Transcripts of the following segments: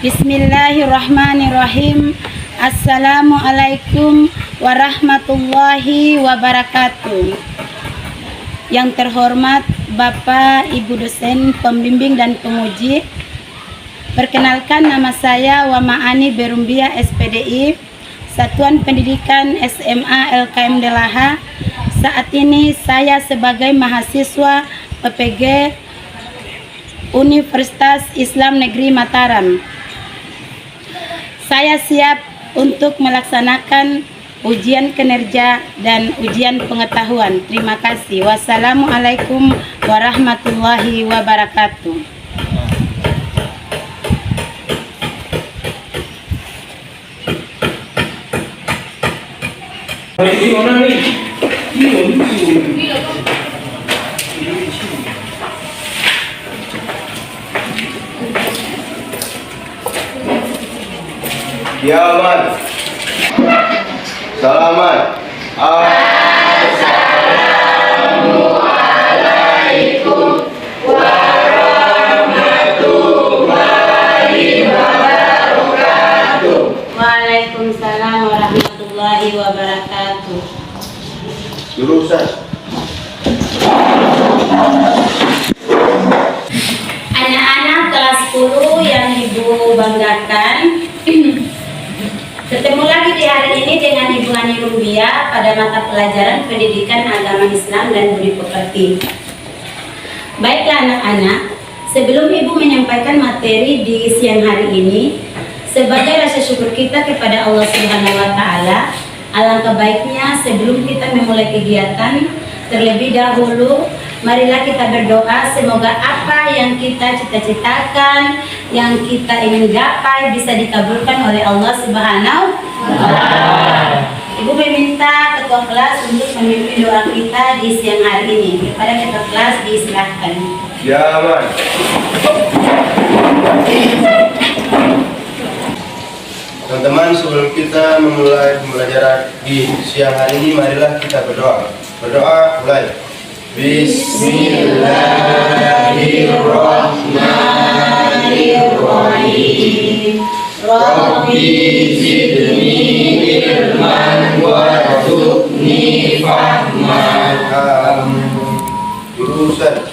Bismillahirrahmanirrahim. Assalamualaikum warahmatullahi wabarakatuh. Yang terhormat Bapak, Ibu dosen, pembimbing dan penguji. Perkenalkan, nama saya Wamaani Berumbia SPDI, Satuan Pendidikan SMA LKM Delaha. Saat ini saya sebagai mahasiswa PPG Universitas Islam Negeri Mataram. Saya siap untuk melaksanakan ujian kinerja dan ujian pengetahuan. Terima kasih. Wassalamualaikum warahmatullahi wabarakatuh. Kiamat. Selamat. Assalamualaikum warahmatullahi wabarakatuh. Waalaikumsalam warahmatullahi wabarakatuh. Jurusan. Anak-anak kelas 10 yang Ibu banggakan, ketemu lagi di hari ini dengan Ibu Ani Rumbia pada mata pelajaran Pendidikan Agama Islam dan Budi Pekerti. Baiklah anak-anak, sebelum Ibu menyampaikan materi di siang hari ini, sebagai rasa syukur kita kepada Allah Subhanahu wa Ta'ala, alangkah baiknya sebelum kita memulai kegiatan, terlebih dahulu marilah kita berdoa semoga apa yang kita cita-citakan, yang kita ingin gapai bisa dikabulkan oleh Allah Subhanahu wa Ta'ala. Ibu meminta ketua kelas untuk memimpin doa kita di siang hari ini. Kepada ketua kelas disilahkan. Kiamat. Teman-teman, sebelum kita memulai pembelajaran di siang hari ini, marilah kita berdoa. Berdoa mulai. Bismillahirrahmanirrahim. Rabbi zidni ilman warzuqni fahman. Jurusan.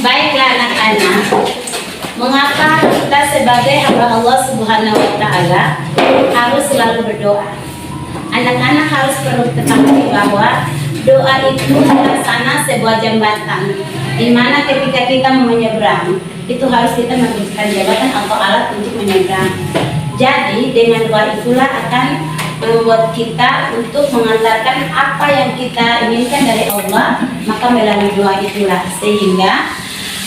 Baiklah anak-anak, mengapa kita sebagai hamba Allah Subhanahu wa Ta'ala harus selalu berdoa? Anak-anak harus perlu ketahui bahwa doa itu terlaksana sebuah jembatan, di mana ketika kita mau menyeberang, itu harus kita memberikan jembatan atau alat untuk menyeberang. Jadi dengan doa itulah akan membuat kita untuk mengantarkan apa yang kita inginkan dari Allah, maka melalui doa itulah. Sehingga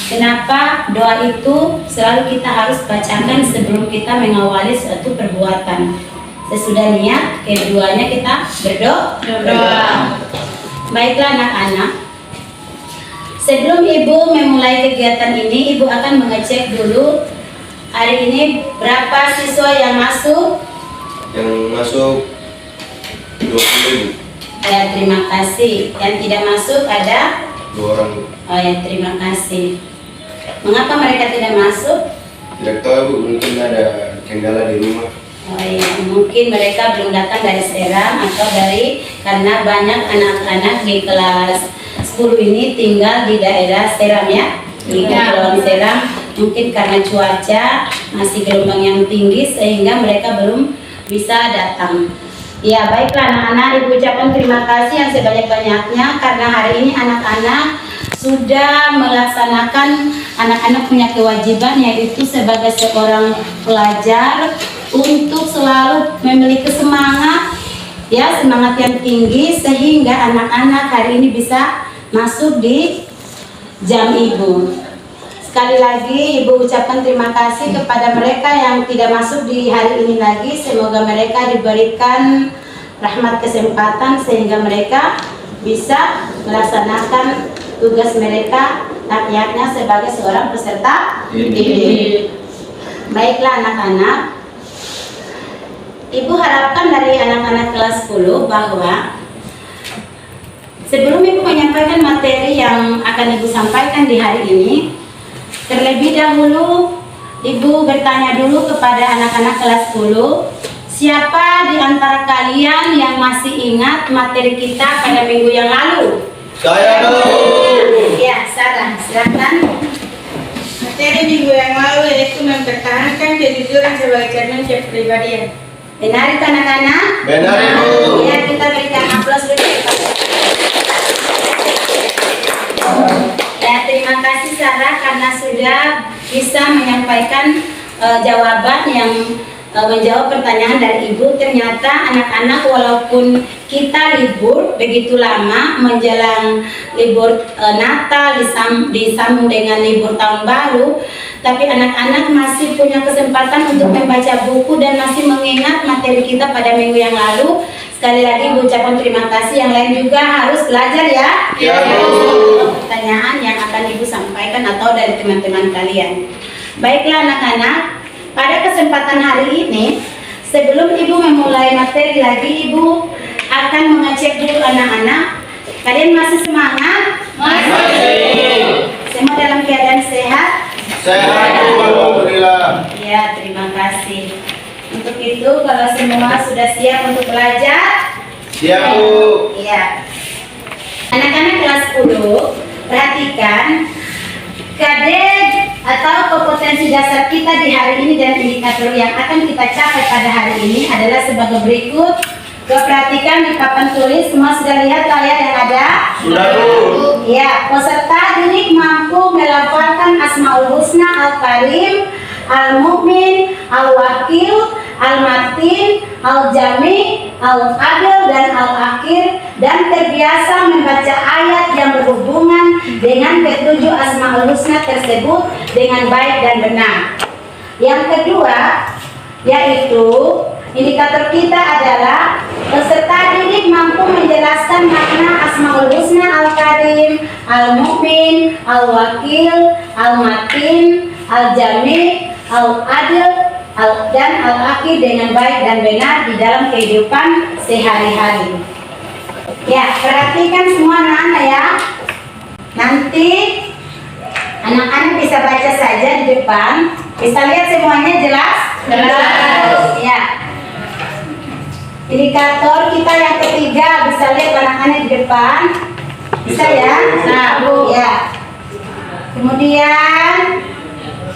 kenapa doa itu selalu kita harus bacakan sebelum kita mengawali suatu perbuatan. Sesudah niat, keduanya kita berdoa. Baiklah anak-anak, sebelum Ibu memulai kegiatan ini, Ibu akan mengecek dulu hari ini berapa siswa yang masuk. Yang masuk 20.000. Ya, terima kasih. Yang tidak masuk ada 2 orang. Oh ya, terima kasih. Mengapa mereka tidak masuk? Tidak tahu, mungkin ada kendala di rumah. Oh ya, mungkin mereka belum datang dari Serang atau karena banyak anak-anak di kelas 10 ini tinggal di daerah Serang ya, di Kepulauan Serang. Mungkin karena cuaca masih gelombang yang tinggi sehingga mereka belum bisa datang. Ya, baiklah anak-anak, Ibu ucapkan terima kasih yang sebanyak-banyaknya karena hari ini anak-anak sudah melaksanakan, anak-anak punya kewajiban yaitu sebagai seorang pelajar untuk selalu memiliki semangat yang tinggi sehingga anak-anak hari ini bisa masuk di jam Ibu. Sekali lagi Ibu ucapkan terima kasih kepada mereka yang tidak masuk di hari ini lagi. Semoga mereka diberikan rahmat kesempatan sehingga mereka bisa melaksanakan tugas mereka layaknya sebagai seorang peserta didik. Baiklah anak-anak, Ibu harapkan dari anak-anak kelas 10 bahwa Sebelum Ibu menyampaikan materi yang akan Ibu sampaikan di hari ini, terlebih dahulu Ibu bertanya dulu kepada anak-anak kelas 10, siapa di antara kalian yang masih ingat materi kita pada minggu yang lalu? Saya dulu. Ya, Sarah, silakan. Materi minggu yang lalu yaitu mempertahankan kejujuran sebagai cermin kepribadian. Benar itu anak-anak? Benar, Ibu. Ya, kita berikan aplaus dulu. Ya, terima kasih Sarah karena sudah bisa menyampaikan jawaban yang menjawab pertanyaan dari Ibu. Ternyata anak-anak walaupun kita libur begitu lama menjelang libur Natal disambung dengan libur tahun baru, tapi anak-anak masih punya kesempatan untuk membaca buku dan masih mengingat materi kita pada minggu yang lalu. Sekali lagi Ibu ucapkan terima kasih. Yang lain juga harus belajar ya. Ya, Pertanyaan yang akan Ibu sampaikan atau dari teman-teman kalian. Baiklah anak-anak, pada kesempatan hari ini, sebelum Ibu memulai materi lagi, Ibu akan mengecek dulu anak-anak. Kalian masih semangat? Masih. Semua dalam keadaan sehat? Sehat, alhamdulillah. Ya, terima kasih. Untuk itu, kalau semua sudah siap untuk belajar? Siap, Bu. Iya. Anak-anak kelas 10, perhatikan kadar atau kompetensi dasar kita di hari ini dan indikator yang akan kita capai pada hari ini adalah sebagai berikut. Perhatikan di papan tulis, semua sudah lihat layar yang ada? Sudah, Bu. Ya, peserta didik mampu melafalkan Asmaul Husna Al-Karim, Al-Mu'min, Al-Wakil, Al-Matin, Al-Jami, Al-Adil, dan Al-Akhir, dan terbiasa membaca ayat yang berhubungan dengan ketujuh Asmaul Husna tersebut dengan baik dan benar. Yang kedua, yaitu indikator kita adalah peserta didik mampu menjelaskan makna Asmaul Husna Al-Karim, Al-Mu'min, Al-Wakil, Al-Matin, Al-Jami, Al-Adil, dan Al-Akhir dengan baik dan benar di dalam kehidupan sehari-hari. Ya, perhatikan semua anak-anak ya. Nanti anak-anak bisa baca saja di depan. Bisa lihat semuanya jelas? Jelas. Ya. Indikator kita yang ketiga, bisa lihat anak-anak di depan. Bisa ya? Nah, Bu. Ya. Kemudian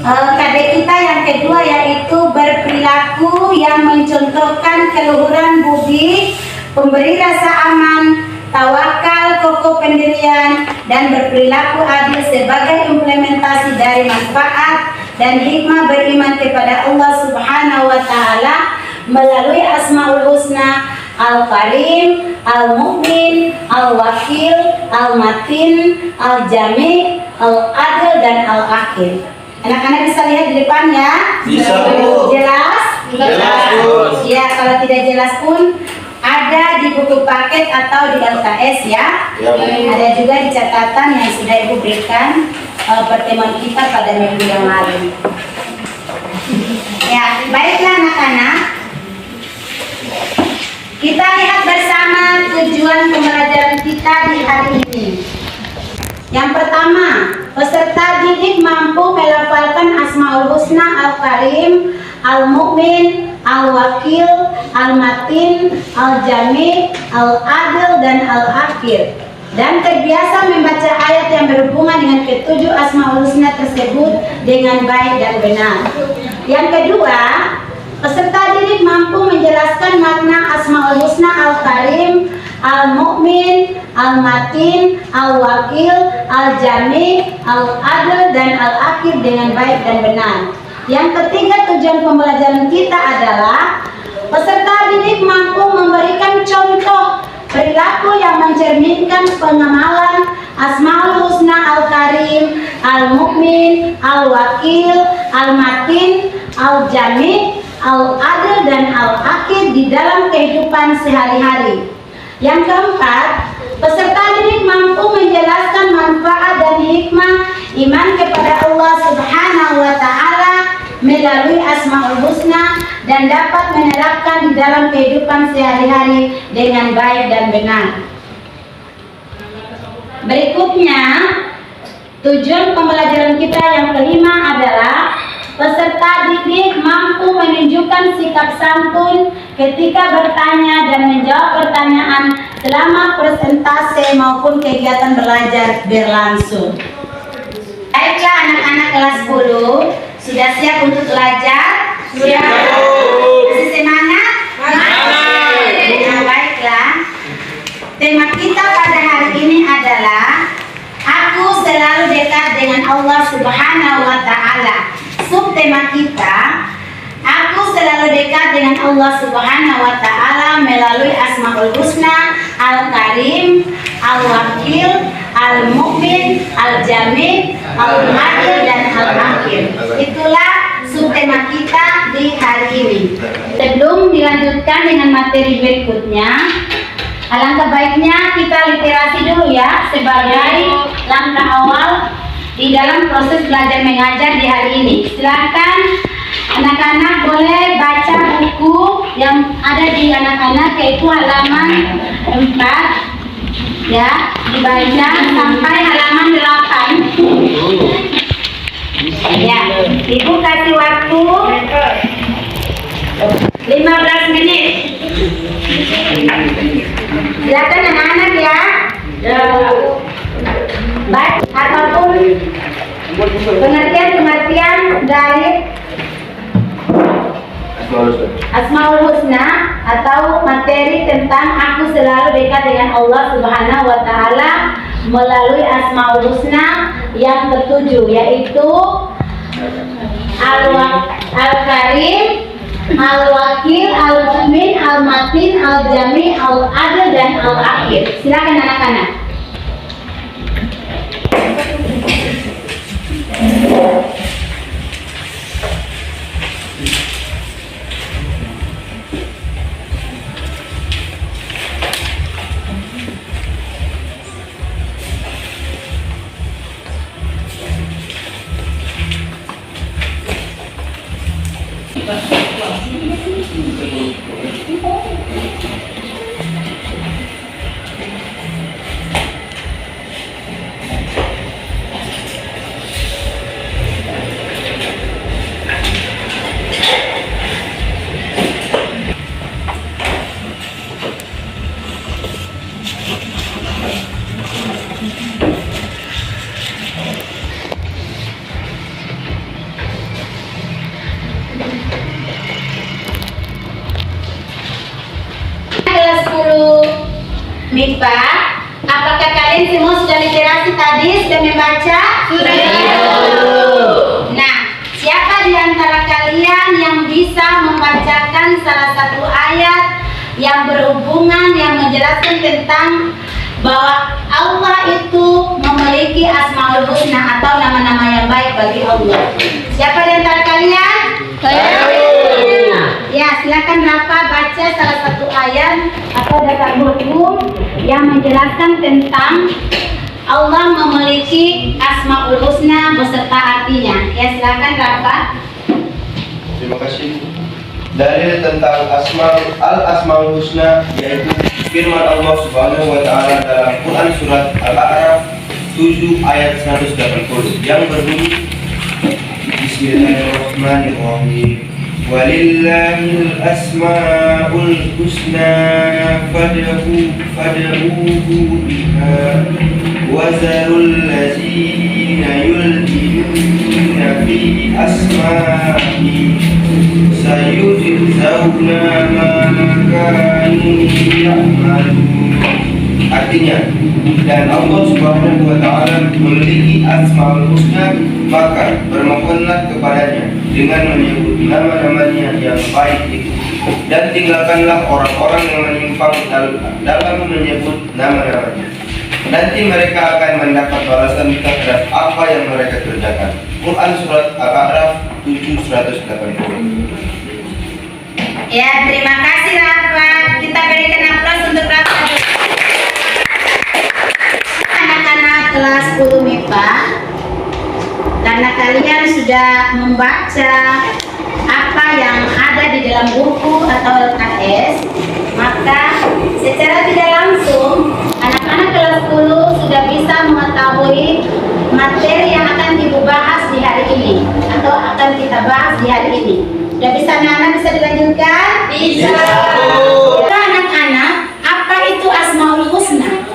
KD kita yang kedua yaitu berperilaku yang mencontohkan keluhuran budi, pemberi rasa aman, tawakal, kokoh pendirian, dan berperilaku adil sebagai implementasi dari manfaat dan hikmah beriman kepada Allah Subhanahu wa Ta'ala melalui Asmaul Husna Al-Karim, Al-Mu'min, Al-Wakil, Al-Matin, Al-Jami, Al-Adil, dan Al-Akhir. Anak-anak bisa lihat di depan ya? Bisa, Bu. Jelas? Jelas, Bu. Ya, kalau tidak jelas pun ada di buku paket atau di LKS ya. Ya, Bu. Ada juga di catatan yang sudah Ibu berikan pertemuan kita pada minggu yang lalu. Ya, baiklah anak-anak. Kita lihat bersama tujuan pembelajaran kita di hari ini. Yang pertama, peserta didik mampu melafalkan Asmaul Husna Al-Karim, Al-Mu'min, Al-Wakil, Al-Matin, Al-Jami, Al-Adil, dan Al-Akhir, dan terbiasa membaca ayat yang berhubungan dengan ketujuh Asmaul Husna tersebut dengan baik dan benar. Yang kedua, peserta didik mampu menjelaskan makna Asmaul Husna Al-Karim, Al-Mu'min, Al-Matin, Al-Wakil, Al-Jami, Al-Adil, dan Al-Akhir dengan baik dan benar. Yang ketiga, tujuan pembelajaran kita adalah peserta didik mampu memberikan contoh perilaku yang mencerminkan pengamalan Asmaul Husna Al-Karim, Al-Mu'min, Al-Wakil, Al-Matin, Al-Jami, Al-Adil, dan Al-Akhir di dalam kehidupan sehari-hari. Yang keempat, peserta didik mampu menjelaskan manfaat dan hikmah iman kepada Allah Subhanahu wa Ta'ala melalui Asmaul Husna dan dapat menerapkan di dalam kehidupan sehari-hari dengan baik dan benar. Berikutnya, tujuan pembelajaran kita yang kelima adalah peserta didik mampu menunjukkan sikap santun ketika bertanya dan menjawab pertanyaan selama presentase maupun kegiatan belajar berlangsung. Baiklah anak-anak kelas 10, sudah siap untuk belajar? Sudah. Masih semangat? Nah, baiklah. Tema kita pada hari ini adalah Aku selalu dekat dengan Allah Subhanahu wa Ta'ala. Subtema kita, Aku selalu dekat dengan Allah Subhanahu wa Ta'ala melalui Asmaul Husna, Al-Karim, Al-Wakil, Al-Mu'min, Al-Jamil, Al-Mahir, dan Al-Akhir. Itulah subtema kita di hari ini. Sebelum dilanjutkan dengan materi berikutnya, alangkah baiknya kita literasi dulu ya sebagai langkah awal di dalam proses belajar mengajar di hari ini. Silakan anak-anak boleh baca buku yang ada di anak-anak, yaitu halaman 4 ya, dibaca sampai halaman 8 ya. Ibu kasih waktu 15 menit. Silakan anak-anak ya. Baik, apapun pengertian dari Asmaul Husna atau materi tentang Aku selalu dekat dengan Allah Subhanahu wa Ta'ala melalui Asmaul Husna yang ketujuh, yaitu Al-Karim, Al-Wakil, Al-Mu'min, Al-Matin, Al-Jami, Al-Adil, dan Al-Akhir. Silakan anak-anak. Kelas 10 MIPA, apakah kalian semua sudah literasi tadi? Sudah membaca? Sudah. Nah, siapa di antara kalian yang bisa membacakan salah satu ayat yang berhubungan, yang menjelaskan tentang bahwa Allah itu memiliki Asmaul Husna atau nama-nama yang baik bagi Allah? Siapa di antara kalian? Ya, silakan Rafa baca salah satu ayat atau dasar hukum yang menjelaskan tentang Allah memiliki Asmaul Husna beserta artinya. Ya, silakan Rafa. Terima kasih. Dalil tentang Asmaul Husna yaitu firman Allah Subhanahu wa Ta'ala dalam Quran surat Al-A'raf 7 ayat 180 yang berbunyi Bismillahirrahmanirrahim. Walillahil asmaul husna fad'uhu biha wa zarul ladzina yulhiduna fi asma'i sayujzauna ma kanu ya'malun. Artinya, dan Allah Subhanahu wa Ta'ala memiliki Asmaul Husna, maka bermohonlah kepadanya dengan menyebut nama-namanya yang baik itu, dan tinggalkanlah orang-orang yang menyimpang dalam menyebut nama-namanya. Nanti mereka akan mendapat balasan terhadap apa yang mereka kerjakan. Quran surat Al-A'raf 7:180. Ya, terima kasih Rafa. Kita berikan aplaus untuk Rafa. Anak-anak kelas 10 MIPA, karena kalian sudah membaca apa yang ada di dalam buku atau LKS, maka secara tidak langsung anak-anak kelas 10 sudah bisa bisa mengetahui materi yang akan dibahas di hari ini atau akan kita bahas di hari ini. Sudah bisa anak-anak, bisa dilanjutkan? Bisa. Anak-anak, apa itu Asmaul Husna?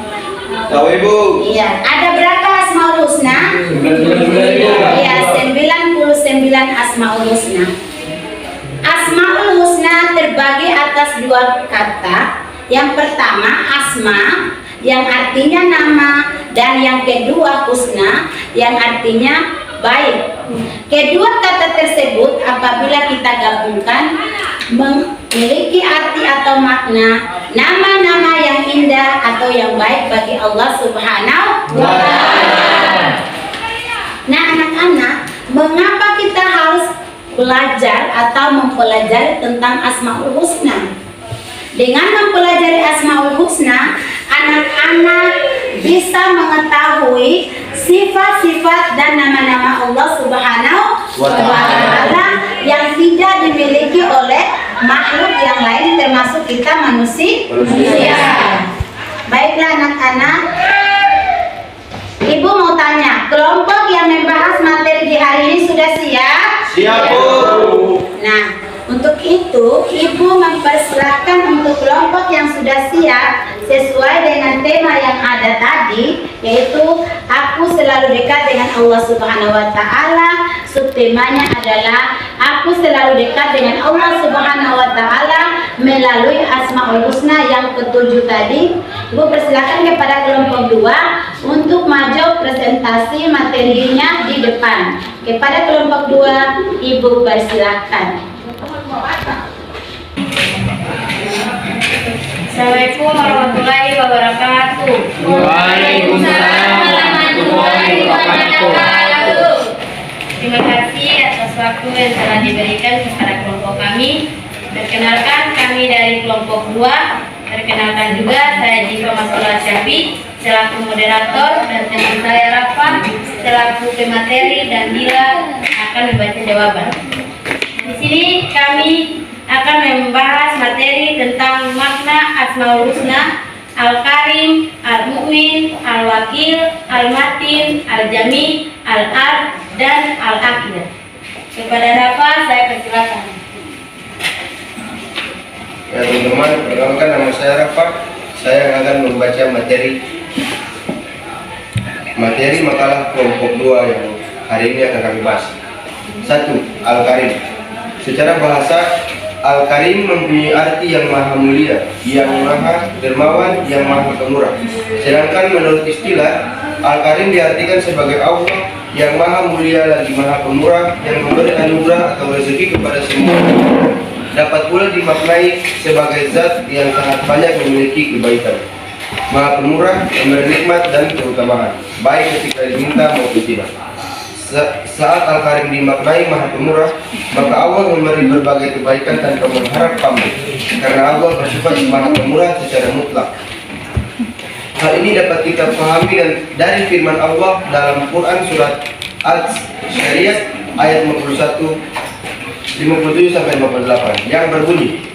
Tahu Ibu? Iya, ada berapa Asmaul Husna? 99. Iya, 99 Asmaul Husna. Asmaul Husna terbagi atas dua kata. Yang pertama asma, yang artinya nama, dan yang kedua husna, yang artinya baik. Kedua kata tersebut apabila kita gabungkan memiliki arti atau makna nama-nama yang indah atau yang baik bagi Allah Subhanahu wa Ta'ala. Nah, anak-anak, mengapa kita harus belajar atau mempelajari tentang Asmaul Husna? Dengan mempelajari Asmaul Husna, anak-anak bisa mengetahui sifat-sifat dan nama-nama Allah Subhanahu wa Ta'ala yang tidak dimiliki oleh makhluk yang lain termasuk kita manusia. Baiklah anak-anak, Ibu mau tanya, kelompok yang membahas materi di hari ini sudah siap? Siap, Bu. Nah, untuk itu Ibu mempersilahkan untuk kelompok yang sudah siap sesuai dengan tema yang ada tadi, yaitu aku selalu dekat dengan Allah Subhanahu wa Ta'ala. Subtemanya adalah aku selalu dekat dengan Allah Subhanahu wa Ta'ala melalui Asmaul Husna yang ketujuh tadi. Ibu persilahkan kepada kelompok 2 untuk maju presentasi materinya di depan. Kepada kelompok 2 Ibu persilahkan. Assalamualaikum warahmatullahi wabarakatuh. Waalaikumsalam warahmatullahi wabarakatuh. Terima kasih atas waktu yang telah diberikan kepada kelompok kami. Perkenalkan, kami dari kelompok 2. Perkenalkan juga, saya Jiva Masula Syafi selaku moderator dan teman saya Rafa selaku pemateri dan Dila akan membaca jawaban. Di sini kami akan membahas materi tentang makna Asmaul Husna, Al-Karim, Al-Mu'min, Al-Wakil, Al-Matin, Al-Jami, Al-Ad, dan Al-Aqid. Kepada Rafa, saya persilakan. Ya teman-teman, perkenalkan nama saya Rafa. Saya akan membaca materi makalah kelompok 2 yang hari ini akan kami bahas. 1. Al-Karim. Secara bahasa, Al-Karim mempunyai arti yang maha mulia, yang maha dermawan, yang maha pemurah. Sedangkan menurut istilah, Al-Karim diartikan sebagai Allah yang maha mulia lagi maha pemurah, yang memberi anugerah atau rezeki kepada semua. Dapat pula dimaknai sebagai zat yang sangat banyak memiliki kebaikan, maha pemurah, memberi nikmat dan keutamaan, baik ketika diminta maupun tidak. Saat Al-Karim dimaknai maha pemurah, maka Allah memberi berbagai kebaikan tanpa mengharap pamrih, karena Allah bersifat maha pemurah secara mutlak. Hal ini dapat kita pahami dari firman Allah dalam Quran surat Al-Syariat ayat 57 sampai 58 yang berbunyi,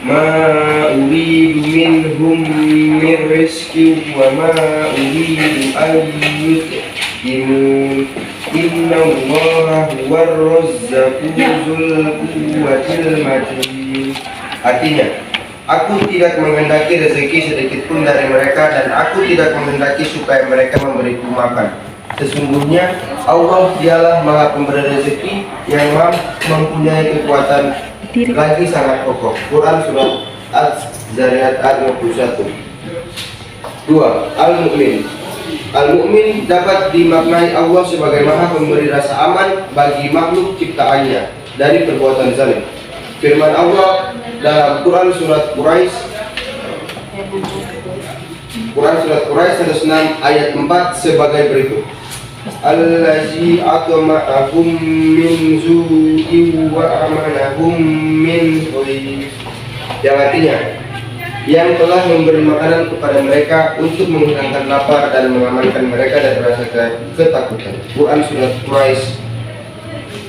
Ma uridu minhum min rizki wa ma uridu an yut'imun inna allaha huwar razzaqu dzul quwwatil matin. Artinya, aku tidak menghendaki rezeki sedikit pun dari mereka dan aku tidak menghendaki supaya mereka memberiku makan. Sesungguhnya Allah dialah maha pemberi rezeki yang mempunyai kekuatan lagi sangat kokoh. Quran surat Az-Zariyat ayat 51. 2. Al-Mu'min. Al-Mu'min dapat dimaknai Allah sebagai maha pemberi rasa aman bagi makhluk ciptaannya dari perbuatan zalim. Firman Allah dalam Quran surat Quraisy 106 ayat 4 sebagai berikut. Allazi atma'ahum min zu'in wa amanahum min khair. Yang artinya, yang telah memberi makanan kepada mereka untuk menghilangkan lapar dan mengamankan mereka dari rasa ketakutan. Quran surat Quraisy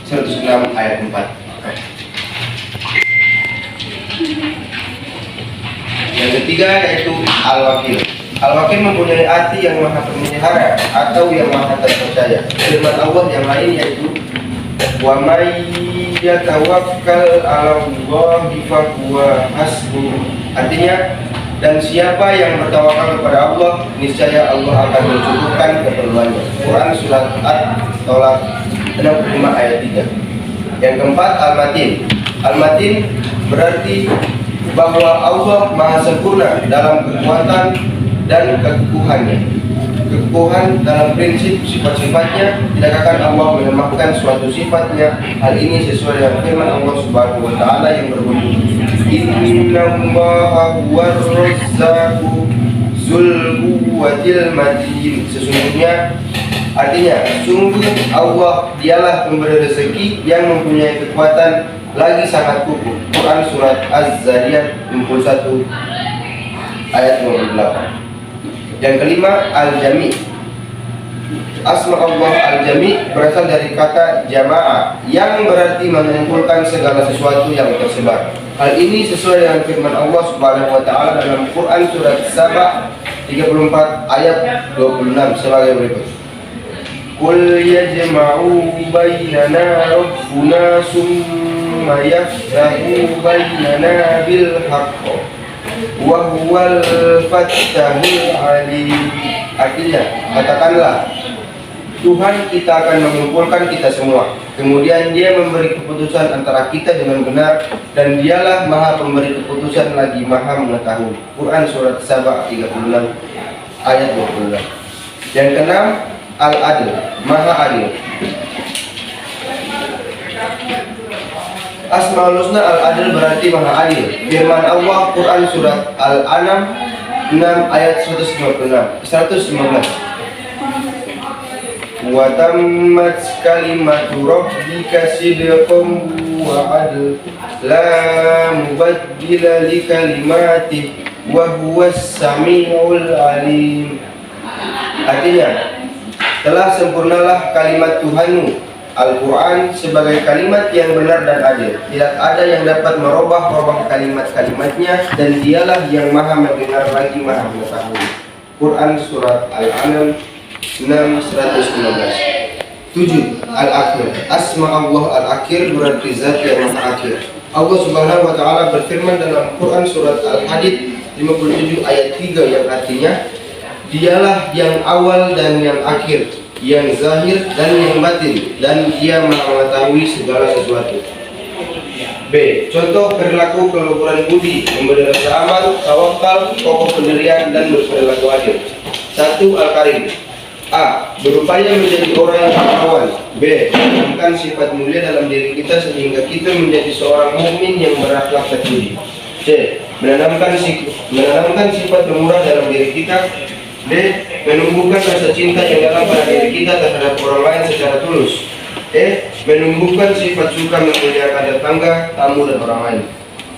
106 ayat 4. Yang ketiga yaitu Al-Wakil. Al-Wakil mempunyai arti yang maha pemelihara atau yang maha terpercaya. Firman Allah yang lain yaitu wa may yatawakkal 'ala Allahi fa huwa hasbuh. Artinya, dan siapa yang bertawakal kepada Allah, niscaya Allah akan mencukupkan keperluannya. Quran surat At-Tolak 65 ayat 3. Yang keempat, Al-Matin. Al-Matin berarti bahwa Allah maha sempurna dalam kekuatan dan kekekuhannya. Kekekuhan dalam prinsip sifat-sifatnya, tidak akan Allah melemahkan suatu sifatnya. Hal ini sesuai dengan firman Allah Subhanahu wa taala yang berbunyi, Innallaha huwar razzaqu dzul quwwatil matin. Sesungguhnya, artinya sungguh Allah dialah pemberi rezeki yang mempunyai kekuatan lagi sangat kukuh. Quran surat Az-Zariyat 61 ayat 28. Yang kelima, Al-Jami'. Asma Allah Al-Jami' berasal dari kata jama'ah yang berarti mengumpulkan segala sesuatu yang tersebar. Hal ini sesuai dengan firman Allah Subhanahu wa taala dalam Quran surat Saba 34 ayat 26 sebagai berikut. Qul yajma'u bainana rabbuna summa yaftahu bainana bil haqq wa huwal fattahul alim. Artinya, katakanlah, Tuhan kita akan mengumpulkan kita semua, kemudian Dia memberi keputusan antara kita dengan benar, dan Dialah Maha Pemberi keputusan lagi Maha Mengetahui. Quran surat Saba 36 ayat 26. Yang keenam, Al-Adil, Maha Adil. Asmaul Husna Al-Adil berarti Maha Adil. Firman Allah Quran surat Al-An'am 6 ayat 115. Wa tammat kalimatu rabbika sidqan wa adl la mubaddila li kalimatihi wa huwas samiul alim. Artinya, telah sempurnalah kalimat Tuhanmu Al-Quran sebagai kalimat yang benar dan adil. Tidak ada yang dapat merubah-rubah kalimat-kalimatnya, dan Dialah yang Maha mendengar lagi Maha mengetahui. Quran surat Al-An'am 6:115. 7. Al-Akhir. Asma Allah Al-Akhir berarti zat yang maha akhir. Allah Subhanahu wa taala berfirman dalam Quran surat Al-Hadid 57 ayat 3 yang artinya, Dialah yang awal dan yang akhir, yang zahir dan yang batin, dan Dia Maha mengetahui segala sesuatu. B. Contoh perilaku keluhuran budi, memberi rasa aman, tawakal, kokoh pendirian, dan berperilaku adil. 1. Al-Karim. A. Berupaya menjadi orang yang dermawan. B. Menanamkan sifat mulia dalam diri kita sehingga kita menjadi seorang mukmin yang berakhlak budi. C. Menanamkan sifat pemurah dalam diri kita. D. Menumbuhkan rasa cinta yang dalam pada diri kita terhadap orang lain secara tulus. E. Menumbuhkan sifat suka memuliakan tetangga, tamu, dan orang lain.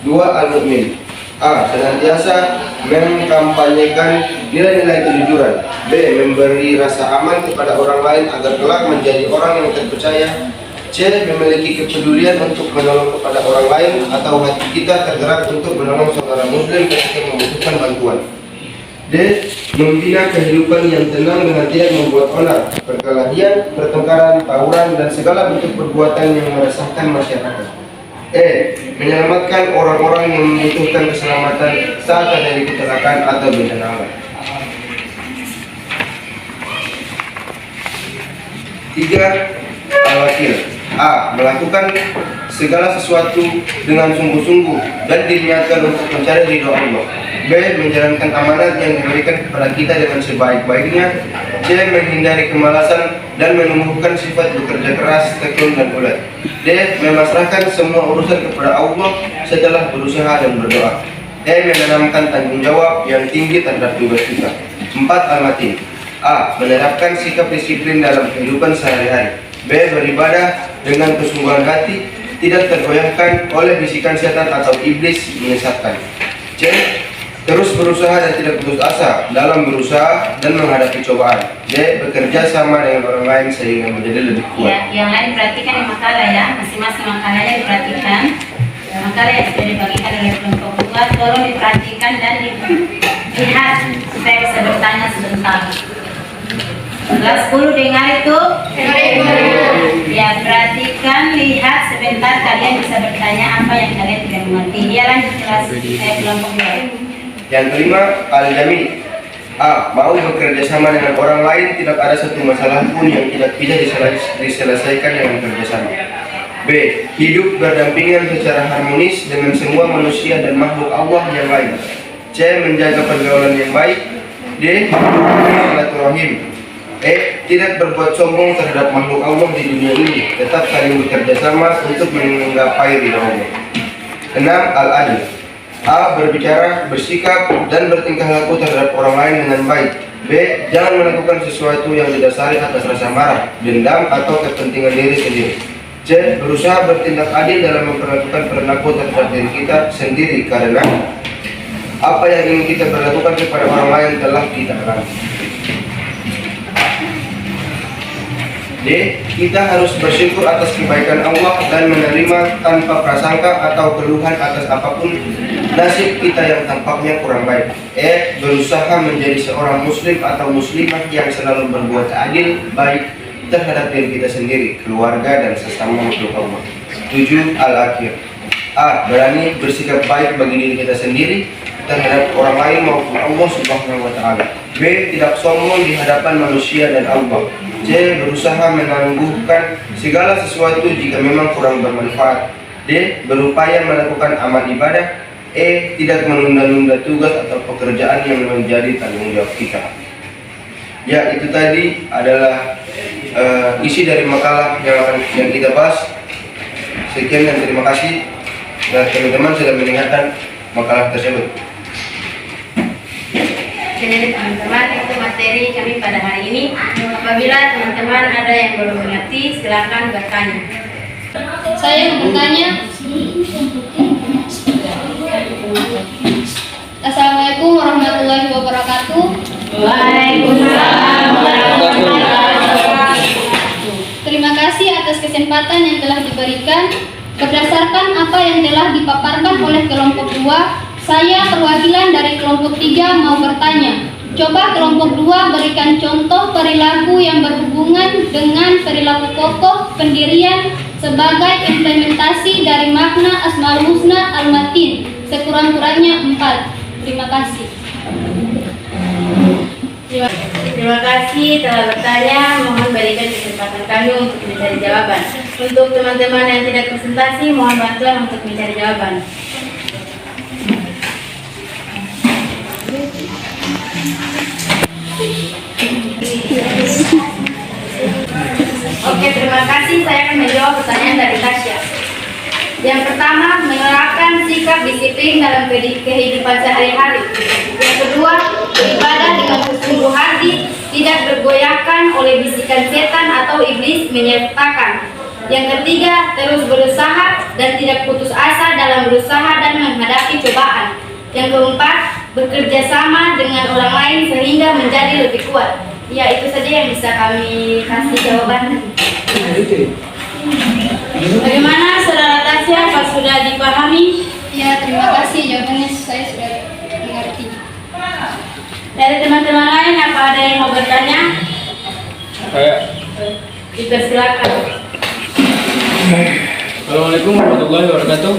2. Al-Mu'min. A. Senantiasa mengkampanyekan nilai-nilai kejujuran. B. Memberi rasa aman kepada orang lain agar kelak menjadi orang yang terpercaya. C. Memiliki kepedulian untuk menolong kepada orang lain, atau hati kita tergerak untuk menolong saudara muslim ketika membutuhkan bantuan. D. Membina kehidupan yang tenang dengan tidak membuat onar, perkelahian, pertengkaran, tawuran, dan segala bentuk perbuatan yang meresahkan masyarakat. E. Menyelamatkan orang-orang yang membutuhkan keselamatan saat terjadi kecelakaan atau bencana alam. 3. Al-Wakil. A. Melakukan segala sesuatu dengan sungguh-sungguh dan diniatkan untuk mencari ridho Allah. B. Menjalankan amanat yang diberikan kepada kita dengan sebaik-baiknya. C. Menghindari kemalasan dan menumbuhkan sifat bekerja keras, tekun, dan ulet. D. Memasrahkan semua urusan kepada Allah setelah berusaha dan berdoa. E. Menanamkan tanggung jawab yang tinggi terhadap tugas kita. 4. Al-Matin. A. Menerapkan sikap disiplin dalam kehidupan sehari-hari. B. Beribadah dengan kesungguhan hati, tidak tergoyahkan oleh bisikan setan atau iblis menyesatkan. C. Terus berusaha dan tidak putus asa dalam berusaha dan menghadapi cobaan. D. Bekerja sama dengan orang lain sehingga menjadi lebih kuat. Ya, yang lain diperhatikan di makalah ya, masing-masing makalahnya diperhatikan. Makalah yang sudah dibagikan oleh kelompok 2 tolong diperhatikan dan Lihat, supaya bisa bertanya sebentar. Kelas 10 dengar itu? Ya, perhatikan, lihat sebentar, kalian bisa bertanya apa yang kalian tidak mengerti. Ya, lanjut kelas kelompok 2. Yang kelima, al-jami. A. Mau bekerja sama dengan orang lain, tidak ada satu masalah pun yang tidak bisa diselesaikan dengan kerjasama. B. Hidup berdampingan secara harmonis dengan semua manusia dan makhluk Allah yang lain. C. Menjaga pergaulan yang baik. D. Silaturahim. E. Tidak berbuat sombong terhadap makhluk Allah di dunia ini, tetap saling bekerja sama untuk menggapai ridha Allah. 6. Al-adil. A. Berbicara, bersikap, dan bertingkah laku terhadap orang lain dengan baik. B. Jangan melakukan sesuatu yang didasari atas rasa marah, dendam, atau kepentingan diri sendiri. C. Berusaha bertindak adil dalam memperlakukan perilaku terhadap diri kita sendiri karena apa yang ingin kita berlakukan kepada orang lain telah kita alami. D. Kita harus bersyukur atas kebaikan Allah dan menerima tanpa prasangka atau keluhan atas apapun nasib kita yang tampaknya kurang baik. E. Berusaha menjadi seorang muslim atau muslimah yang selalu berbuat adil, baik terhadap diri kita sendiri, keluarga, dan sesama makhluk Allah. 7. Al-akhir. A. Berani bersikap baik bagi diri kita sendiri terhadap orang lain maupun Allah Subhanahu wa Ta'ala. B. Tidak sombong di hadapan manusia dan Allah. C. Berusaha menangguhkan segala sesuatu jika memang kurang bermanfaat. D. Berupaya melakukan amal ibadah. E. Tidak menunda-nunda tugas atau pekerjaan yang menjadi tanggung jawab kita. Ya, itu tadi adalah isi dari makalah yang kita bahas. Sekian dan terima kasih. Dan teman-teman sudah mendengarkan makalah tersebut. Jadi teman-teman, itu materi kami pada hari ini. Apabila teman-teman ada yang belum mengerti, silakan bertanya. Saya mau bertanya. Assalamualaikum warahmatullahi wabarakatuh. Waalaikumsalam warahmatullahi wabarakatuh. Terima kasih atas kesempatan yang telah diberikan. Berdasarkan apa yang telah dipaparkan oleh kelompok 2, saya perwakilan dari kelompok 3 mau bertanya. Coba kelompok 2 berikan contoh perilaku yang berhubungan dengan perilaku kokoh pendirian sebagai implementasi dari makna Asmaul Husna Al-Matin, sekurang-kurangnya 4. Terima kasih. Terima kasih telah bertanya. Mohon berikan kesempatan kami untuk mencari jawaban. Untuk teman-teman yang tidak presentasi, mohon bantuan untuk mencari jawaban. Oke, terima kasih. Saya akan menjawab pertanyaan dari Tasya. Yang pertama, menerapkan sikap disiplin dalam kehidupan sehari-hari. Yang kedua, beribadah dengan sungguh hati, tidak bergoyahkan oleh bisikan setan atau iblis menyertakan. Yang ketiga, terus berusaha dan tidak putus asa dalam berusaha dan menghadapi cobaan. Yang keempat, bekerja sama dengan orang lain sehingga menjadi lebih kuat. Ya, itu saja yang bisa kami kasih jawaban. Bagaimana saudara Tasya, apa sudah dipahami? Ya, terima kasih jawabannya, saya sudah mengerti. Dari teman-teman lain, apa ada yang mau bertanya? Saya. Dipersilakan. Assalamualaikum warahmatullahi wabarakatuh.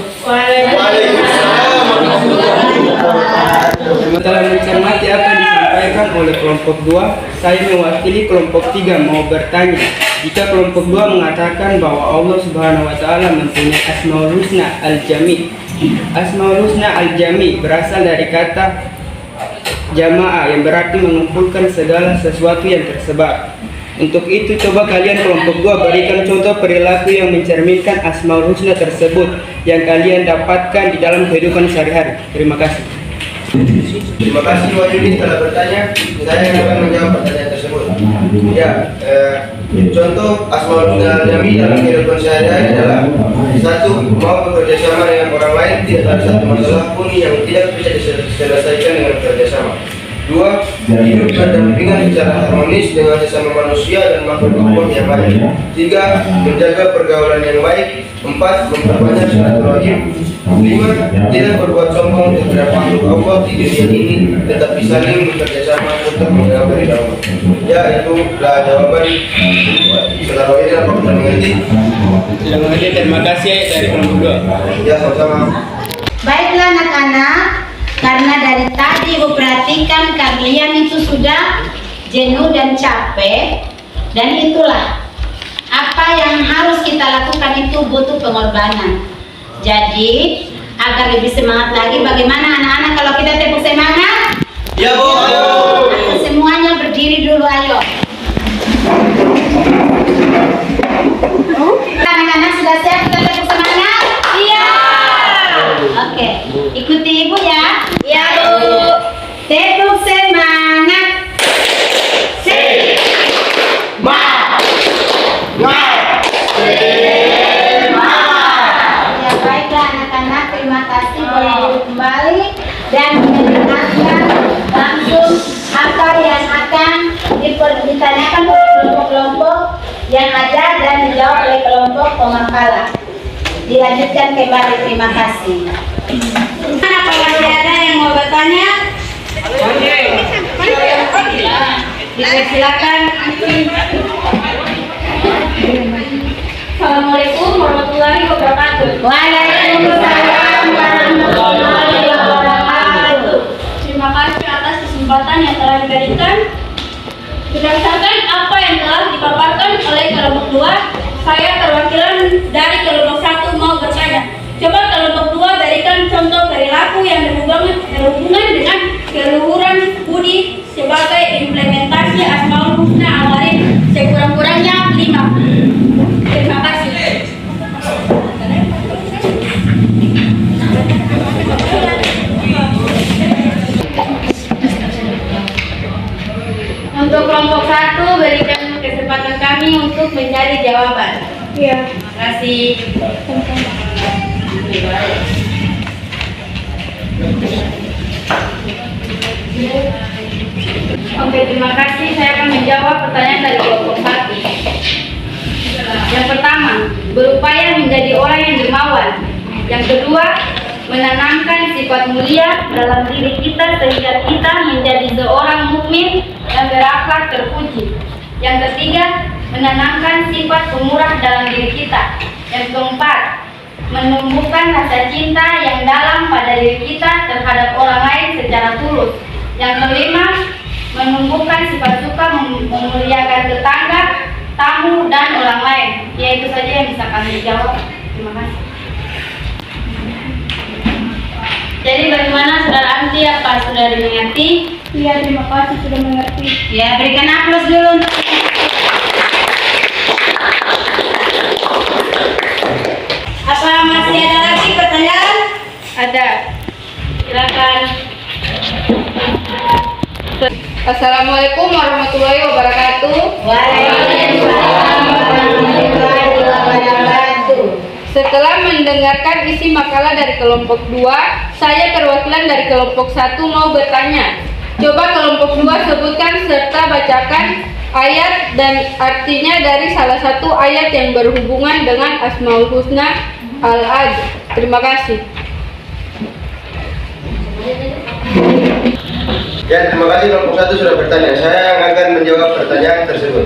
Setelah mencermati apa yang disampaikan oleh kelompok 2, saya mewakili kelompok 3 mau bertanya. Jika kelompok 2 mengatakan bahwa Allah Subhanahu wa Ta'ala mempunyai Asmaul Husna Al-Jami. Asmaul Husna Al-Jami berasal dari kata jamaah yang berarti mengumpulkan segala sesuatu yang tersebar. Untuk itu, coba kalian kelompok 2 berikan contoh perilaku yang mencerminkan Asmaul Husna tersebut yang kalian dapatkan di dalam kehidupan sehari-hari. Terima kasih. Terima kasih Wahyudi telah bertanya. Saya akan menjawab pertanyaan tersebut. Ya, contoh Asmaul Husna Al-Jami dalam kehidupan sehari-hari adalah: 1. Mau bekerja sama dengan orang lain, tidak ada satu masalah pun yang tidak bisa diselesaikan dengan kerjasama. Dua, hidup berdampingan secara harmonis dengan sesama manusia dan makhluk Allah yang lain. Tiga, menjaga pergaulan yang baik. Empat, memperbanyak silaturahim. Lima, tidak berbuat sombong terhadap makhluk Allah di dunia ini, tetapi saling bekerjasama untuk mengabari Allah. Ya, itulah jawaban. Saudara ini apa bisa mengerti? Sudah mengerti, terima kasih dari kelompok 2. Ya, sama-sama. Baiklah anak-anak, karena dari tadi Ibu perhatikan kalian itu sudah jenuh dan capek, dan itulah apa yang harus kita lakukan itu butuh pengorbanan. Jadi agar lebih semangat lagi, bagaimana anak-anak kalau kita tepuk semangat? Ya, Bu. Ayo semuanya berdiri dulu, ayo. Anak-anak sudah siap kita tepuk semangat? Iya. Oke, ikuti Ibu ya. Iya, Bu. Tepuk semangat. Ya, baiklah anak-anak, terima kasih boleh duduk kembali dan mendengarkan langsung apa yang akan ditanyakan oleh kelompok-kelompok yang ada dan dijawab oleh kelompok pemakalah. Dilanjutkan kembali, terima kasih. Apakah masih ada yang mau bertanya? Silakan. Assalamualaikum warahmatullahi wabarakatuh. Waalaikumsalam warahmatullahi wabarakatuh. Terima kasih atas kesempatan yang telah diberikan. Berdasarkan apa yang telah dipaparkan oleh kelompok 2, saya perwakilan dari kelompok 1 mau bertanya. Coba kelompok 2 berikan contoh perilaku yang berhubungan dengan keluhuran budi sebagai implementasi Asmaul Husna Al-Warid sekurang-kurangnya 5. Terima kasih. Untuk kelompok 1, berikan kesempatan kami untuk mencari jawaban. Iya. Terima kasih. Oke, terima kasih. Saya akan menjawab pertanyaan dari kelompok 1. Yang pertama, berupaya menjadi orang yang dermawan. Yang kedua, menanamkan sifat mulia dalam diri kita sehingga kita menjadi seorang mukmin yang berakhlak terpuji. Yang ketiga, menanamkan sifat pemurah dalam diri kita. Yang keempat, menumbuhkan rasa cinta yang dalam pada diri kita terhadap orang lain secara tulus. Yang kelima, menumbuhkan sifat suka memuliakan tetangga, tamu, dan orang lain. Ya, itu saja yang bisa kami jawab. Terima kasih. Jadi bagaimana Saudara Anti, apa sudah dimengerti? Iya, terima kasih sudah mengerti. Ya, berikan aplaus dulu untuk Apa masih ada lagi pertanyaan? Ada. Silakan. Assalamualaikum warahmatullahi wabarakatuh. Waalaikumsalam warahmatullahi wabarakatuh. Setelah mendengarkan isi makalah dari kelompok 2, saya perwakilan dari kelompok 1 mau bertanya. Coba kelompok 2 sebutkan serta bacakan ayat dan artinya dari salah satu ayat yang berhubungan dengan Asmaul Husna Al-Ad. Terima kasih. Ya, terima kasih kelompok 1 sudah bertanya. Saya yang akan menjawab pertanyaan tersebut.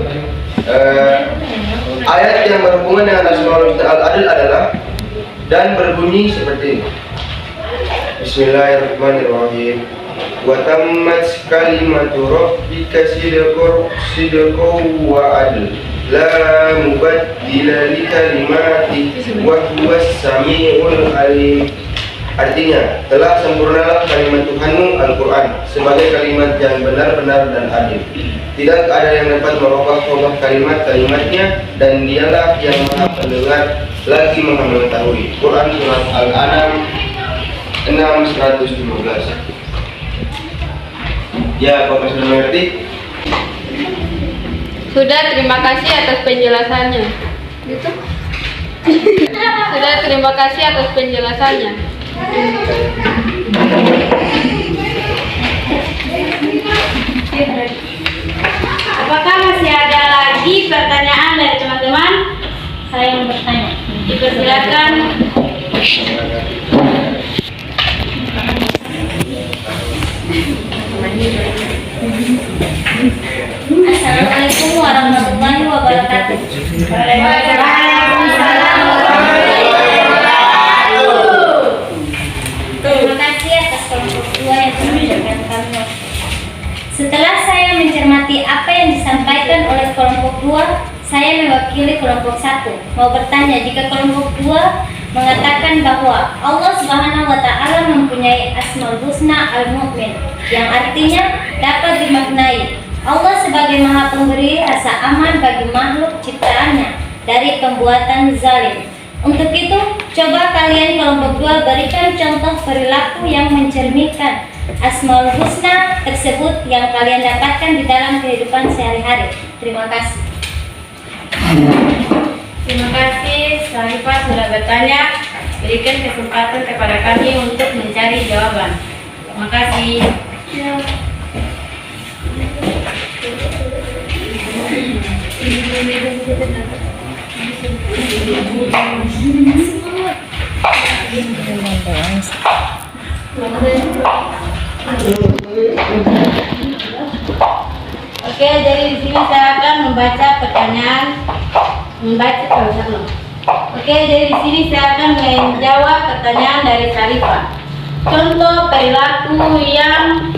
Ayat yang berhubungan dengan Asmaul Husna Al-Adl adalah dan berbunyi seperti ini. Bismillahirrahmanirrahim. Wa tammat kalimatu rabbika sidqan wa adl. La mubaddila li kalimatihi wa huwas samiul alim. Artinya, telah sempurnalah kalimat Tuhanmu Al-Quran sebagai kalimat yang benar-benar dan adil. Tidak ada yang dapat merubah kalimat-kalimatnya, dan dialah yang maha mendengar lagi maha mengetahui. Quran Surat Al-An'am 6:115. Ya, apakah sudah mengerti? Sudah, terima kasih atas penjelasannya. Gitu? Sudah, terima kasih atas penjelasannya. Apakah masih ada lagi pertanyaan dari teman-teman? Saya yang bertanya. Dipersilakan. Assalamualaikum warahmatullahi wabarakatuh. Terima kasih atas kelompok 2 yang telah memberikan kami. Setelah saya mencermati apa yang disampaikan oleh kelompok 2, saya mewakili kelompok 1 mau bertanya jika kelompok 2 mengatakan bahwa Allah Subhanahu wa Ta'ala mempunyai Asmaul Husna Al-Mu'min, yang artinya dapat dimaknai Allah sebagai Maha Pemberi rasa aman bagi makhluk ciptaannya dari pembuatan zalim. Untuk itu, coba kalian kelompok 2 berikan contoh perilaku yang mencerminkan Asmaul Husna tersebut yang kalian dapatkan di dalam kehidupan sehari-hari. Terima kasih. Terima kasih, Sarifah sudah bertanya. Berikan kesempatan kepada kami untuk mencari jawaban. Terima kasih. Oke, jadi di sini saya akan membaca pertanyaan. Oke, jadi di sini saya akan menjawab pertanyaan dari Sarifah. Contoh perilaku yang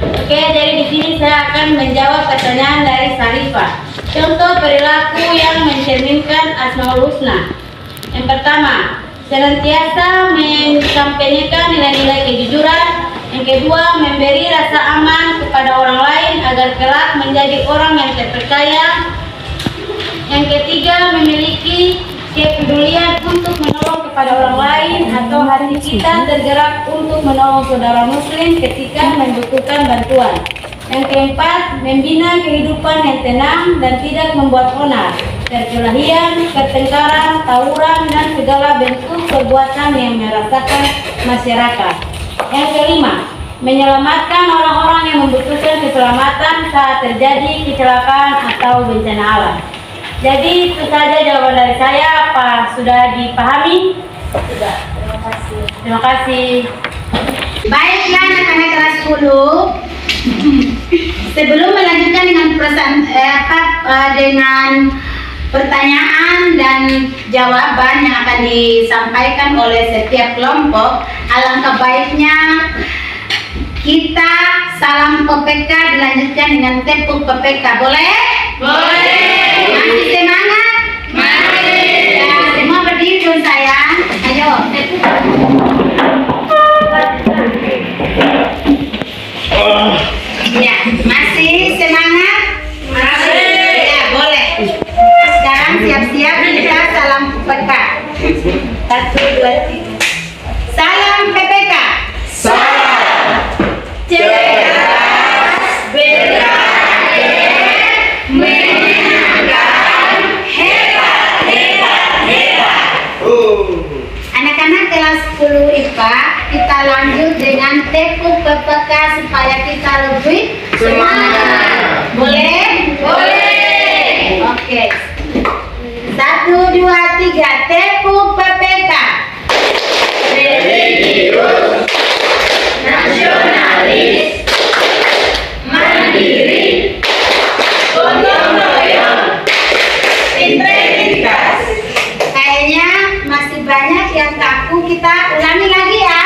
Oke, jadi di sini saya akan menjawab pertanyaan dari Sarifah. Contoh perilaku yang mencerminkan Asmaul Husna. Yang pertama, senantiasa menkampanyekan nilai-nilai kejujuran. Yang kedua, memberi rasa aman kepada orang lain agar kelak menjadi orang yang terpercaya. Yang ketiga, memiliki kepedulian untuk menolong kepada orang lain atau hati kita tergerak untuk menolong saudara muslim ketika membutuhkan bantuan. Yang keempat, membina kehidupan yang tenang dan tidak membuat onar, perkelahian, pertengkaran, tawuran, dan segala bentuk perbuatan yang meresahkan masyarakat. Yang kelima, menyelamatkan orang-orang yang membutuhkan keselamatan saat terjadi kecelakaan atau bencana alam. Jadi itu saja jawaban dari saya. Apa sudah dipahami? Sudah. Terima kasih. Terima kasih. Baiklah anak-anak kelas 10. Sebelum melanjutkan dengan dengan pertanyaan dan jawaban yang akan disampaikan oleh setiap kelompok, alangkah baiknya kita salam PPK dilanjutkan dengan tepuk PPK. Boleh? Boleh. Masih semangat? Mari. Ya, semua berdiri dulu sayang. Ayo, tepuk. Ya, masih semangat? Masih. Ya, boleh. Sekarang siap-siap kita salam PPK. 1, 2, 3. Salam PPK. Salam. Cerdas, berani, menyenangkan, hebat, hebat, hebat. Anak-anak kelas 10 IPA, kita lanjut dengan tepuk PPK supaya kita lebih semangat. Boleh? Boleh. Oke. 1, 2, 3, tepuk PPK. Religius, nasionalis, mandiri, gotong royong, integritas. Kayaknya masih banyak yang kaku, kita ulangi lagi ya.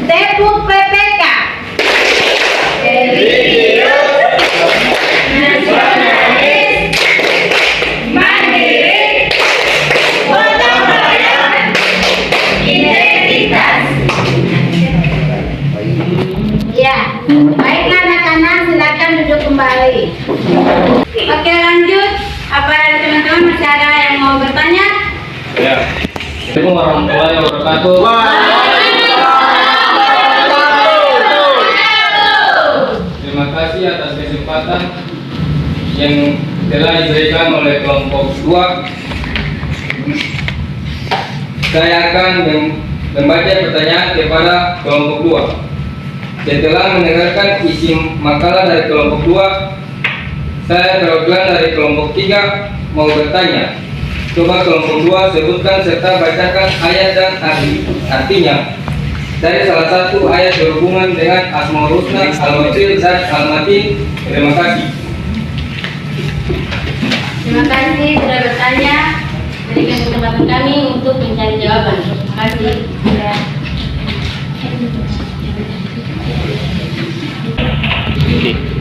Tepuk PPK. Religius, nasionalis, mandiri, gotong royong, integritas. Ya, baiklah anak-anak, silakan duduk kembali. Oke, lanjut. Apa dari teman-teman masih ada yang mau bertanya? Ya. Assalamualaikum warahmatullahi wabarakatuh. Terima kasih atas kesempatan yang telah diberikan oleh kelompok 2. Saya akan membaca pertanyaan kepada kelompok 2. Setelah mendengarkan isi makalah dari kelompok 2, saya perwakilan dari kelompok 3 mau bertanya. Coba kelompok 2 sebutkan serta bacakan ayat dan artinya dari salah satu ayat berhubungan dengan Asmaul Husna, Al-Wasil, dan Al-Matin. Terima kasih. Terima kasih sudah bertanya. Berikan kesempatan kami untuk mencari jawaban. Terima kasih.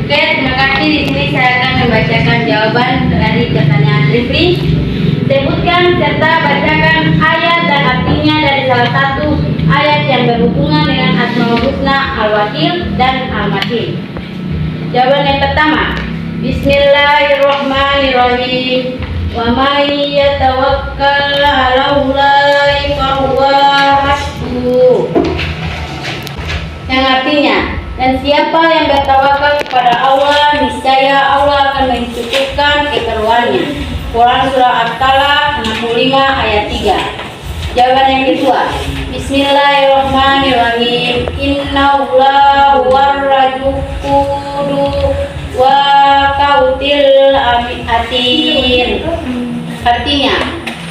Oke, terima kasih. Di sini saya akan membacakan jawaban dari pertanyaan Rifli. Sebutkan serta bacakan ayat dan artinya dari salah satu ayat yang berhubungan dengan Asmaul Husna, Al-Wakil, dan Al-Matin. Jawaban yang pertama, Bismillahirrahmanirrahim. Wa may yatawakkal 'alallahi fahuwa hasbuh. Yang artinya, dan siapa yang bertawakal kepada Allah, niscaya Allah akan mencukupkan keperluannya. Quran Surah At-Talaq 65 ayat 3. Jawaban yang kedua, Bismillahirrahmanirrahim. Innallaha warrazuqudu wa kautil atin. Artinya,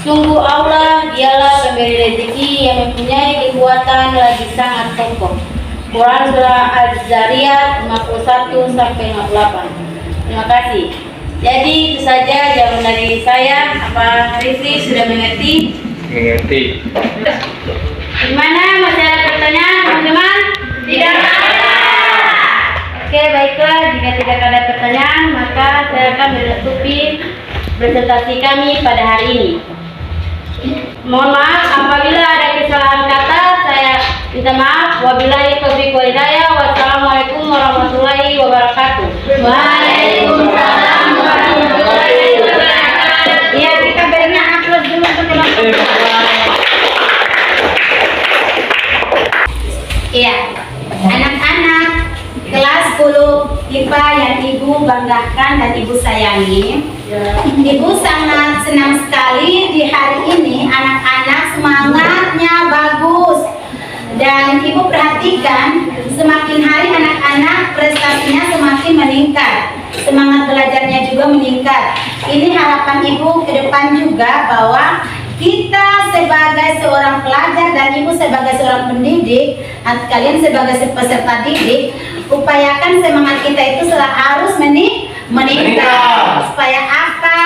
sungguh Allah dialah pemberi rezeki yang mempunyai kekuatan lagi sangat kokoh. Quran Surah Az-Zariyat 51 sampai 58. Terima kasih. Jadi itu saja jawaban dari saya. Apa Rifli sudah mengerti? Mengerti. Gimana? Masih ada pertanyaan, teman-teman? Tidak ada. Oke, baiklah. Jika tidak ada pertanyaan, maka saya akan menutupi presentasi kami pada hari ini. Mohon maaf apabila ada kesalahan kata, saya minta maaf. Wabillahi taufiq wal hidayah. Wassalamualaikum warahmatullahi wabarakatuh. Waalaikumsalam warahmatullahi wabarakatuh. Ya, kita berikan aplaus dulu untuk kelompok. Iya, anak-anak kelas 10 IPA yang Ibu banggakan dan Ibu sayangi. Ibu sangat senang sekali di hari ini anak-anak semangatnya bagus. Dan Ibu perhatikan semakin hari anak-anak prestasinya semakin meningkat. Semangat belajarnya juga meningkat. Ini harapan Ibu ke depan juga bahwa kita sebagai seorang pelajar dan Ibu sebagai seorang pendidik, atau kalian sebagai peserta didik, upayakan semangat kita itu harus meningkat. Supaya apa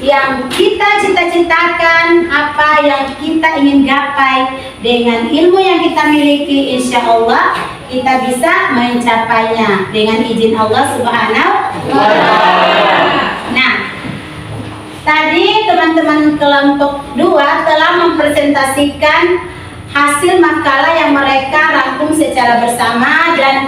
yang kita cita-citakan, apa yang kita ingin gapai, dengan ilmu yang kita miliki, insya Allah kita bisa mencapainya dengan izin Allah Subhanahu wa Ta'ala. Nah, tadi teman-teman kelompok 2 telah mempresentasikan hasil makalah yang mereka rangkum secara bersama, dan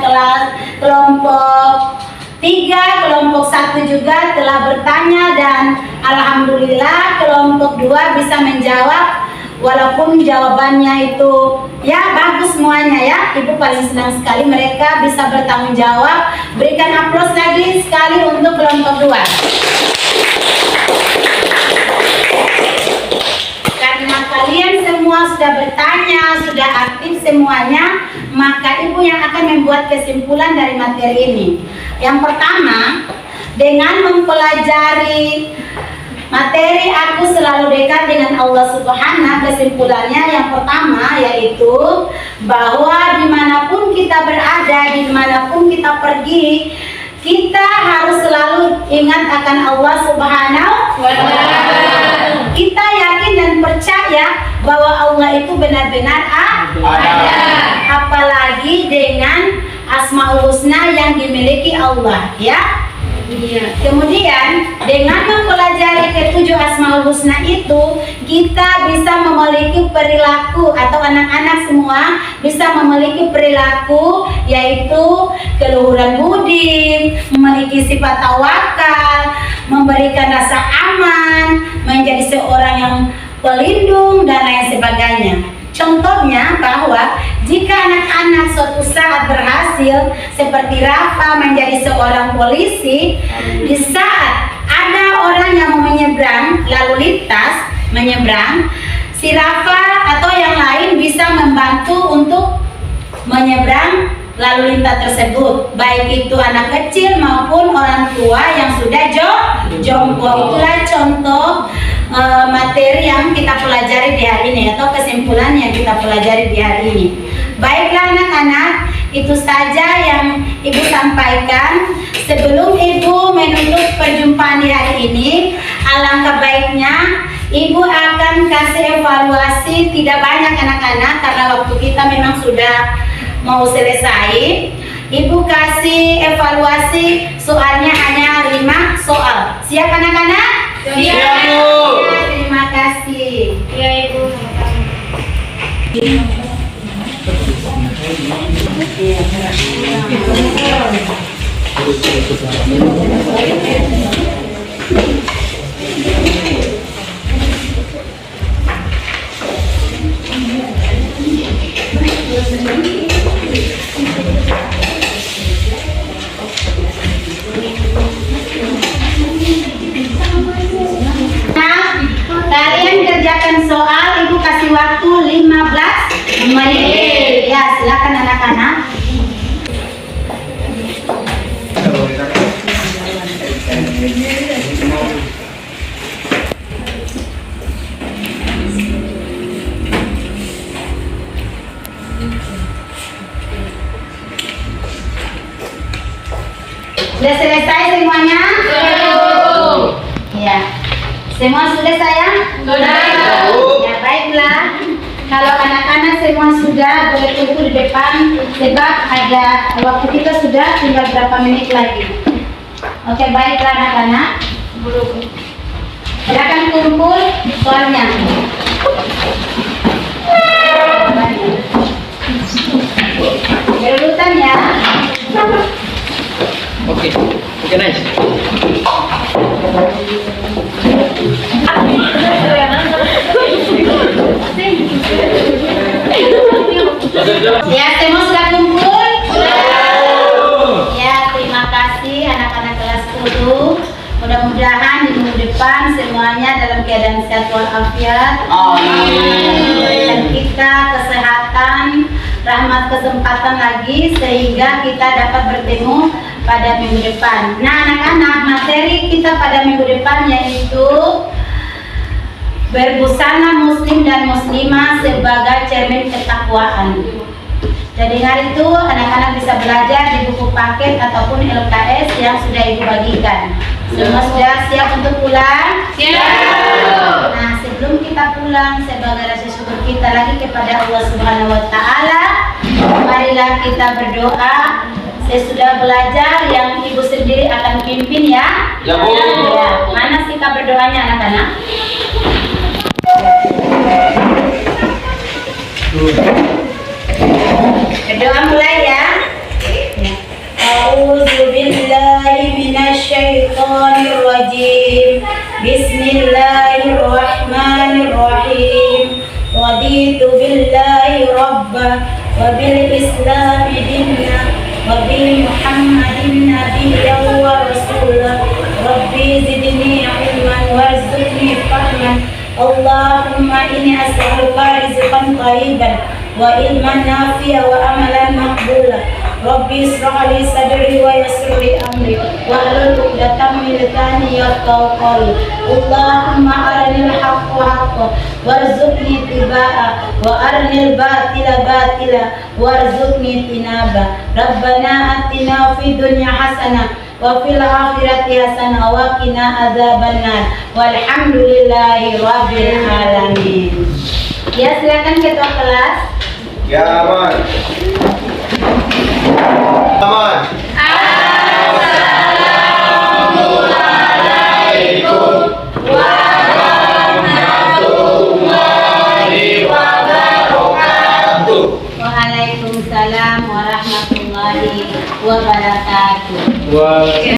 kelompok 3, kelompok 1 juga telah bertanya, dan alhamdulillah kelompok 2 bisa menjawab, walaupun jawabannya itu ya bagus semuanya ya. Ibu paling senang sekali mereka bisa bertanggung jawab. Berikan aplaus lagi sekali untuk kelompok 2. Karena kalian semua sudah bertanya, sudah aktif semuanya, maka Ibu yang akan membuat kesimpulan dari materi ini. Yang pertama, dengan mempelajari materi Aku Selalu Dekat dengan Allah Subhanahu, kesimpulannya yang pertama yaitu bahwa dimanapun kita berada, dimanapun kita pergi, kita harus selalu ingat akan Allah Subhanahu wa Ta'ala. Kita yakin dan percaya bahwa Allah itu benar-benar ada. Apalagi dengan Asmaul Husna yang dimiliki Allah, ya. Kemudian dengan mempelajari ketujuh Asmaul Husna itu, kita bisa memiliki perilaku, atau anak-anak semua bisa memiliki perilaku, yaitu keluhuran budi, memiliki sifat tawakal, memberikan rasa aman, menjadi seorang yang pelindung, dan lain sebagainya. Contohnya bahwa jika anak-anak suatu saat berhasil seperti Rafa menjadi seorang polisi, di saat ada orang yang mau menyeberang lalu lintas, menyeberang, si Rafa atau yang lain bisa membantu untuk menyeberang lalu lintas tersebut, baik itu anak kecil maupun orang tua yang sudah jompo. Itulah contoh materi yang kita pelajari di hari ini atau kesimpulan yang kita pelajari di hari ini. Baiklah anak-anak, itu saja yang Ibu sampaikan. Sebelum Ibu menutup perjumpaan di hari ini, alangkah baiknya Ibu akan kasih evaluasi, tidak banyak anak-anak karena waktu kita memang sudah mau selesai. Ibu kasih evaluasi, soalnya hanya 5 soal. Siap anak-anak? Siap, Bu. Terima kasih. Ya Ibu. Kalian kerjakan soal, Ibu kasih waktu 15 menit. Ya, silakan anak-anak. Sudah selesai semuanya? Ya. Semua sudah sayang? Sudah. Ya baiklah. Kalau anak-anak semua sudah, boleh tunggu di depan sebab ada waktu kita sudah tinggal berapa menit lagi. Oke, baiklah anak-anak. Silakan kumpul soalnya. Berurutan ya. Oke, nice. Ya, semua sudah kumpul? Ya, terima kasih anak-anak kelas 10. Mudah-mudahan di minggu depan semuanya dalam keadaan sehat walafiat. Berikan kita kesehatan, rahmat, kesempatan lagi sehingga kita dapat bertemu pada minggu depan. Nah, anak-anak, materi kita pada minggu depan yaitu berbusana muslim dan muslimah sebagai cermin ketakwaan. Jadi hari itu anak-anak bisa belajar di buku paket ataupun LKS yang sudah Ibu bagikan. Semua sudah siap untuk pulang? Siap. Nah, sebelum kita pulang, sebagai rasa syukur kita lagi kepada Allah Subhanahu wa Ta'ala, marilah kita berdoa. Saya sudah belajar, yang Ibu sendiri akan pimpin ya. Ya, Bu. Ya. Mana sikap berdoanya anak-anak? Berdoa mulai ya. A'udzu billahi minasyaitonir rajim. Bismillahirrahmanirrahim. Raditu billahi rabba wa bil islami dinna wa bi Muhammadin nabiyyan wa rasulah. Rabbi zidni ilman warzuqni fahman. Allahumma inni as'aluka rizqan thayyiban wa ilman nafi'a wa amalan maqbula. Rabbi ishrah li sadri wa yassir li amri wa hlul 'uqdatam min lisani yafqahu qawli. Allahumma arinil haqqa haqqan warzuqni ittiba'a wa arinil batila batila warzuqni tinaba. Rabbana atina fid dunya hasanah wa fil akhirati hasanah wa qina adzabannar. Walhamdulillahi rabbil alamin. Ya, silakan ketua kelas. Ya, aman. Aman. Waalaikumsalam warahmatullahi wabarakatuh. Wah.